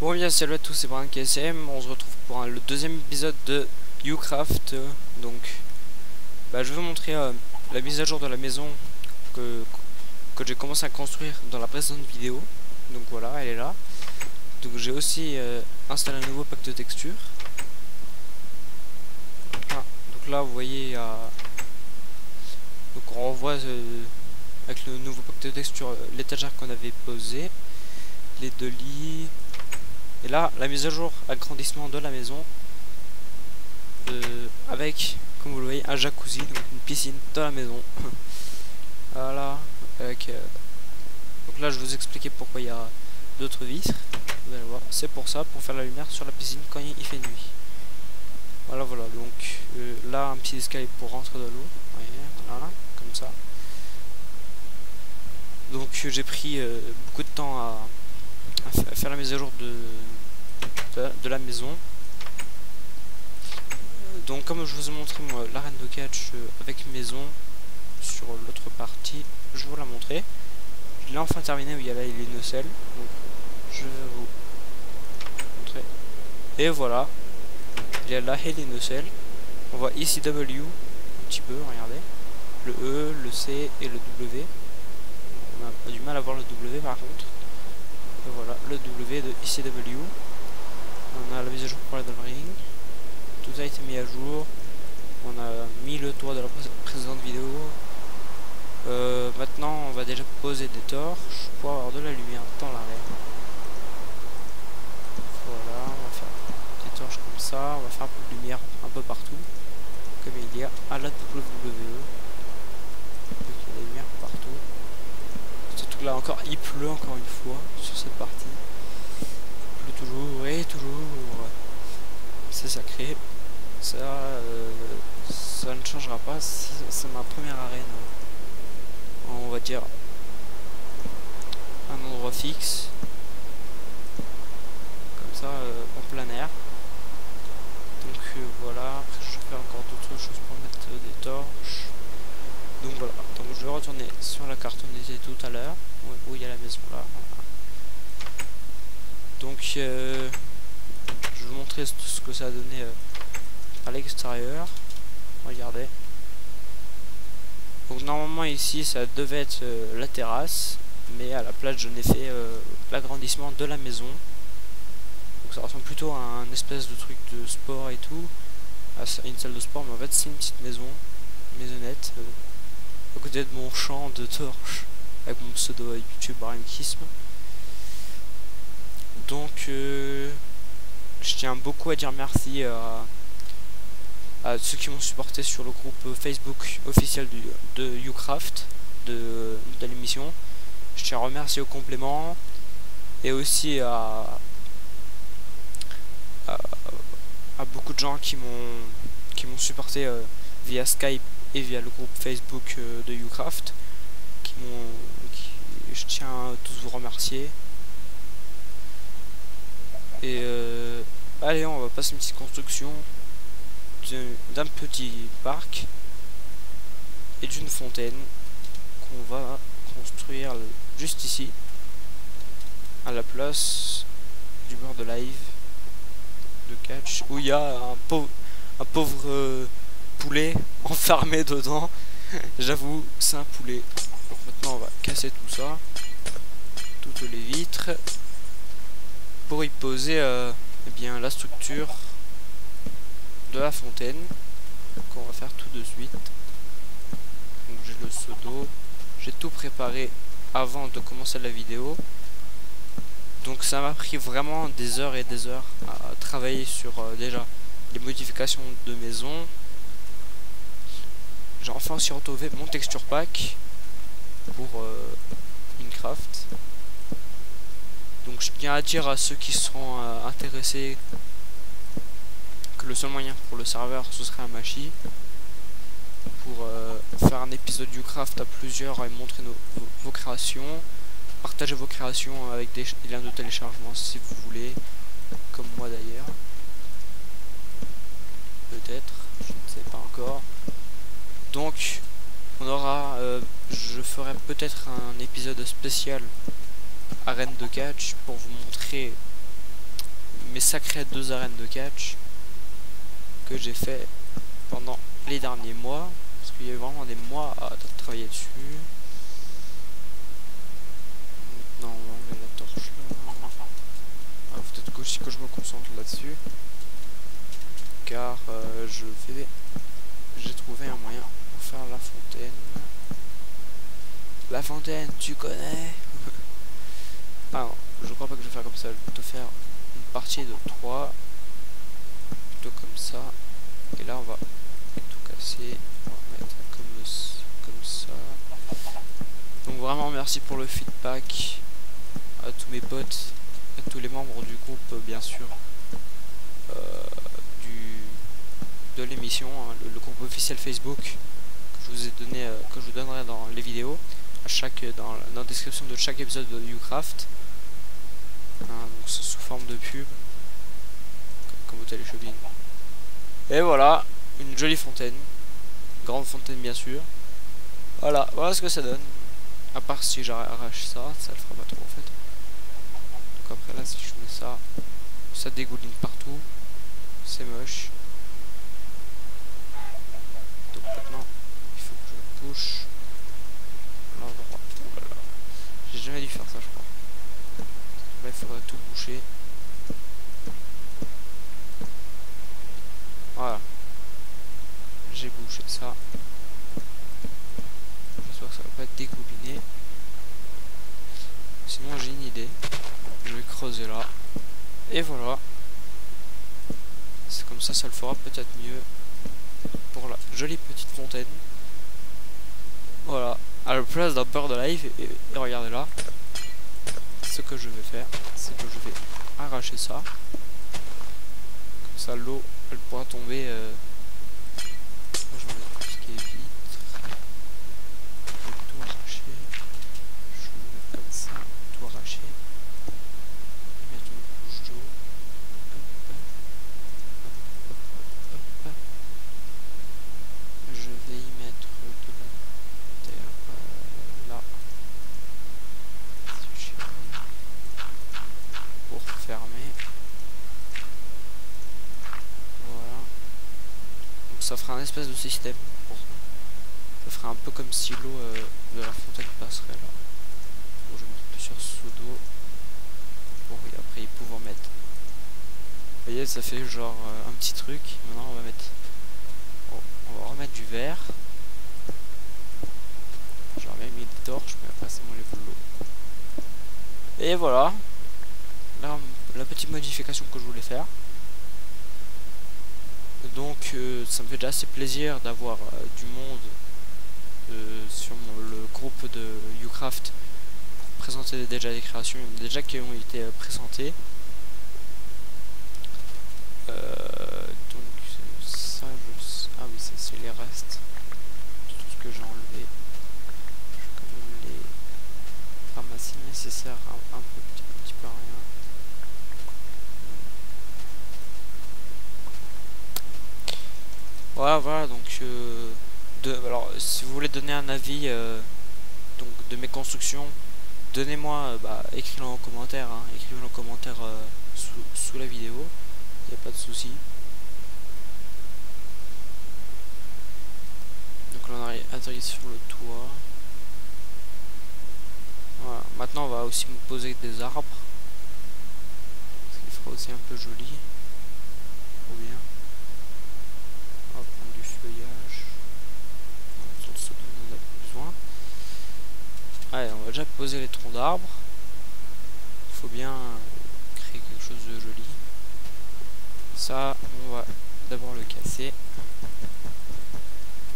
Bon bien salut à tous, c'est Brian KSM, on se retrouve pour le deuxième épisode de Ucraft. Donc je vais vous montrer la mise à jour de la maison que j'ai commencé à construire dans la précédente vidéo. Donc voilà, elle est là. Donc j'ai aussi installé un nouveau pack de textures. Ah, donc là vous voyez donc on revoit avec le nouveau pack de textures l'étagère qu'on avait posé, les deux lits. Et là, la mise à jour, agrandissement de la maison avec, comme vous le voyez, un jacuzzi, donc une piscine dans la maison. Voilà. Avec, donc là, je vais vous expliquer pourquoi il y a d'autres vitres. Vous allez voir, c'est pour ça, pour faire la lumière sur la piscine quand il fait nuit. Voilà, voilà. Donc là, un petit escalier pour rentrer dans l'eau. Voilà, comme ça. Donc j'ai pris beaucoup de temps à faire la mise à jour de la maison. Donc comme je vous ai montré moi l'arène de catch avec maison sur l'autre partie, je vais vous la montrer. Je l'ai enfin terminé, où il y a là les nocelles. Donc je vais vous montrer. Et voilà, il y a là et les nocelles. On voit ici W un petit peu, regardez. Le E, le C et le W. On a du mal à voir le W par contre. Et voilà, le W de ICW. On a la mise à jour pour la Ring. Tout a été mis à jour. On a mis le toit de la précédente vidéo. Maintenant, on va déjà poser des torches pour avoir de la lumière dans l'arène. Voilà, on va faire des torches comme ça. On va faire un peu de lumière un peu partout, comme il y a à la WWE. Donc, il y a des lumières partout. Surtout là encore, il pleut encore une fois sur cette partie. Il pleut toujours et toujours. C'est sacré. Ça ne changera pas. C'est ma première arène. On va dire un endroit fixe. Comme ça, en plein air. Donc voilà. Après, je vais faire encore d'autres choses pour mettre des torches. Donc voilà. Donc je vais retourner sur la carte où on était tout à l'heure. Où il y a la maison là. Voilà. Donc je vais vous montrer ce que ça a donné à l'extérieur. Regardez. Donc normalement ici ça devait être la terrasse, mais à la place j'en ai fait l'agrandissement de la maison. Donc ça ressemble plutôt à un espèce de truc de sport et tout, à une salle de sport, mais en fait c'est une petite maison, une maisonnette, à côté de mon champ de torches, avec mon pseudo YouTube Briankism. Donc je tiens beaucoup à dire merci à ceux qui m'ont supporté sur le groupe Facebook officiel de Ucraft, de l'émission. Je tiens à remercier au complément et aussi à beaucoup de gens qui m'ont supporté via Skype et via le groupe Facebook de Ucraft. Je tiens à tous vous remercier. Et allez, on va passer une petite construction d'un petit parc et d'une fontaine qu'on va construire juste ici, à la place du bord de live de catch, où il y a un pauvre poulet enfermé dedans. J'avoue, c'est un poulet. Donc maintenant on va casser tout ça, toutes les vitres, pour y poser eh bien, la structure de la fontaine qu'on va faire tout de suite. Donc j'ai le seau d'eau, j'ai tout préparé avant de commencer la vidéo. Donc ça m'a pris vraiment des heures et des heures à travailler sur déjà les modifications de maison. J'ai enfin aussi retrouvé mon texture pack pour Minecraft. Donc je tiens à dire à ceux qui seront intéressés que le seul moyen pour le serveur ce serait un Machi, pour faire un épisode du craft à plusieurs et montrer vos créations, partager vos créations avec des liens de téléchargement si vous voulez, comme moi d'ailleurs, peut-être, je ne sais pas encore. Donc on aura je ferai peut-être un épisode spécial arène de catch pour vous montrer mes sacrées 2 arènes de catch que j'ai fait pendant les derniers mois, parce qu'il y a eu vraiment des mois à travailler dessus. Maintenant on va enlever la torche là. Alors peut-être aussi que je me concentre là-dessus, car j'ai trouvé un moyen pour faire la fontaine. La fontaine, tu connais? Ah non, je crois pas que je vais faire comme ça, je vais plutôt faire une partie de 3, plutôt comme ça, et là on va tout casser, on va mettre comme ça. Donc vraiment merci pour le feedback à tous mes potes, à tous les membres du groupe bien sûr, de l'émission, hein, le groupe officiel Facebook que je vous ai donné, que je vous donnerai dans les vidéos, dans la description de chaque épisode de Ucraft, hein, donc sous forme de pub, comme au télé-shopping. Et voilà, une jolie fontaine, grande fontaine bien sûr. Voilà ce que ça donne. À part si j'arrache ça le fera pas trop en fait. Donc après là, si je mets ça dégouline partout, c'est moche. Donc maintenant, il faut que je bouche l'endroit. Voilà. J'ai jamais dû faire ça, je crois. Là, il faudrait tout boucher. Voilà. J'ai bouché ça. J'espère que ça va pas être dégouliné. Sinon, j'ai une idée. Je vais creuser là. Et voilà. C'est comme ça le fera peut-être mieux pour la jolie petite fontaine. Voilà, à la place d'un beurre de live. Et regardez là, ce que je vais faire, c'est que je vais arracher ça. Comme ça l'eau elle pourra tomber. Moi j'en ai tout ce qui est vitre. Je vais tout arracher. Je vais le mettre comme ça, tout arracher. Mettre une couche d'eau. Je vais y mettre de la terre là pour fermer. Voilà. Donc ça fera un espèce de système pour ça. Ça fera un peu comme si l'eau de la fontaine passerait là. Donc je vais mettre plusieurs seaux d'eau pour après y pouvoir mettre. Vous voyez, ça fait genre un petit truc. Maintenant on va remettre du verre. J'aurais même mis des torches, mais après c'est bon, les de l'eau. Et voilà. Là, la petite modification que je voulais faire. Donc ça me fait déjà assez plaisir d'avoir du monde sur le groupe de Ucraft pour présenter déjà des créations, déjà qui ont été présentées. Donc ça, ah oui, ça c'est les restes de tout ce que j'ai enlevé. Je vais quand même les ramasser, mais ça sert un petit peu à rien. Voilà, donc alors si vous voulez donner un avis donc de mes constructions, donnez-moi, écrivez-le en commentaire, hein, écrivez-le en commentaire sous la vidéo, il n'y a pas de souci. Donc là on a atterri sur le toit. Voilà, maintenant on va aussi me poser des arbres, ce qui fera aussi un peu joli. Trop bien. On va prendre du feuillage. On en a besoin. Allez, on va déjà poser les troncs d'arbres. Il faut bien créer quelque chose de joli. Ça, on va d'abord le casser.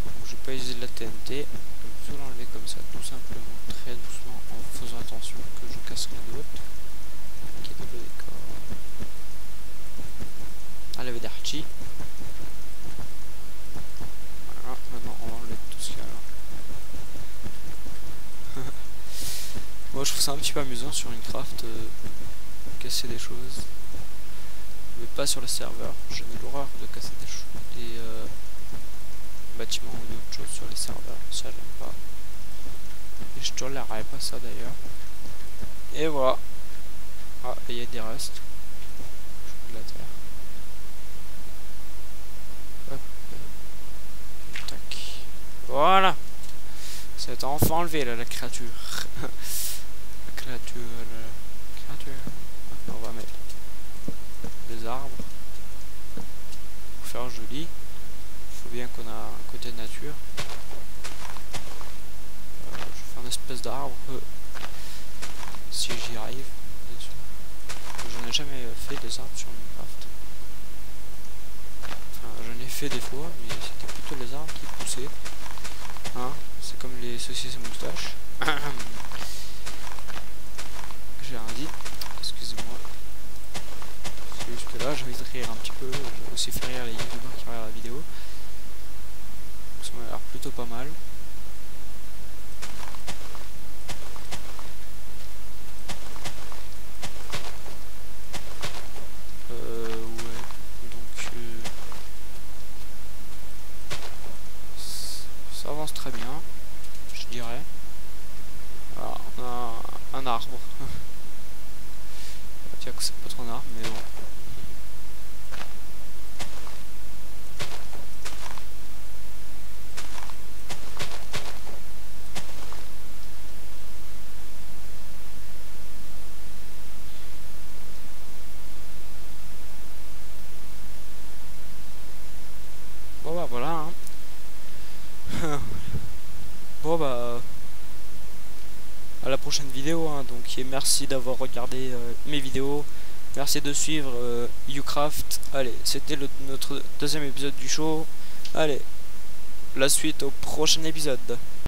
Donc, je vais pas utiliser de la TNT. Je vais tout l'enlever comme ça, tout simplement, très doucement, en faisant attention que je casse rien d'autre. Qui est dans le décor. Allez, d'archi. Voilà, maintenant on va enlever tout ce qu'il y a là. Moi je trouve ça un petit peu amusant sur une craft, casser des choses. Mais pas sur le serveur. J'ai l'horreur de casser des bâtiments ou d'autres choses sur les serveurs. Ça j'aime pas. Et je tolérerai pas ça d'ailleurs. Et voilà. Ah, il y a des restes. de la terre. Hop. Tac. Voilà. Ça a été enfin enlevé là, la créature. La créature. Maintenant, on va mettre des arbres. Pour faire joli. Il faut bien qu'on a un côté nature. Je vais faire une espèce d'arbre. Si j'y arrive. J'en ai jamais fait des arbres sur Minecraft. Enfin, j'en ai fait des fois, mais c'était plutôt les arbres qui poussaient. Hein, c'est comme les saucisses à moustache. J'ai rien dit. Excusez-moi. C'est juste que là, j'ai envie de rire un petit peu. J'ai aussi fait rire les youtubeurs qui regardent la vidéo. Ça m'a l'air plutôt pas mal. Ouais. Donc, ça avance très bien, je dirais. Voilà, on a un arbre. On va dire que c'est pas trop un arbre, mais bon. Bon bah voilà hein. Bon bah à la prochaine vidéo hein. Donc et merci d'avoir regardé mes vidéos. Merci de suivre Ucraft. Allez, c'était notre deuxième épisode du show. Allez, la suite au prochain épisode.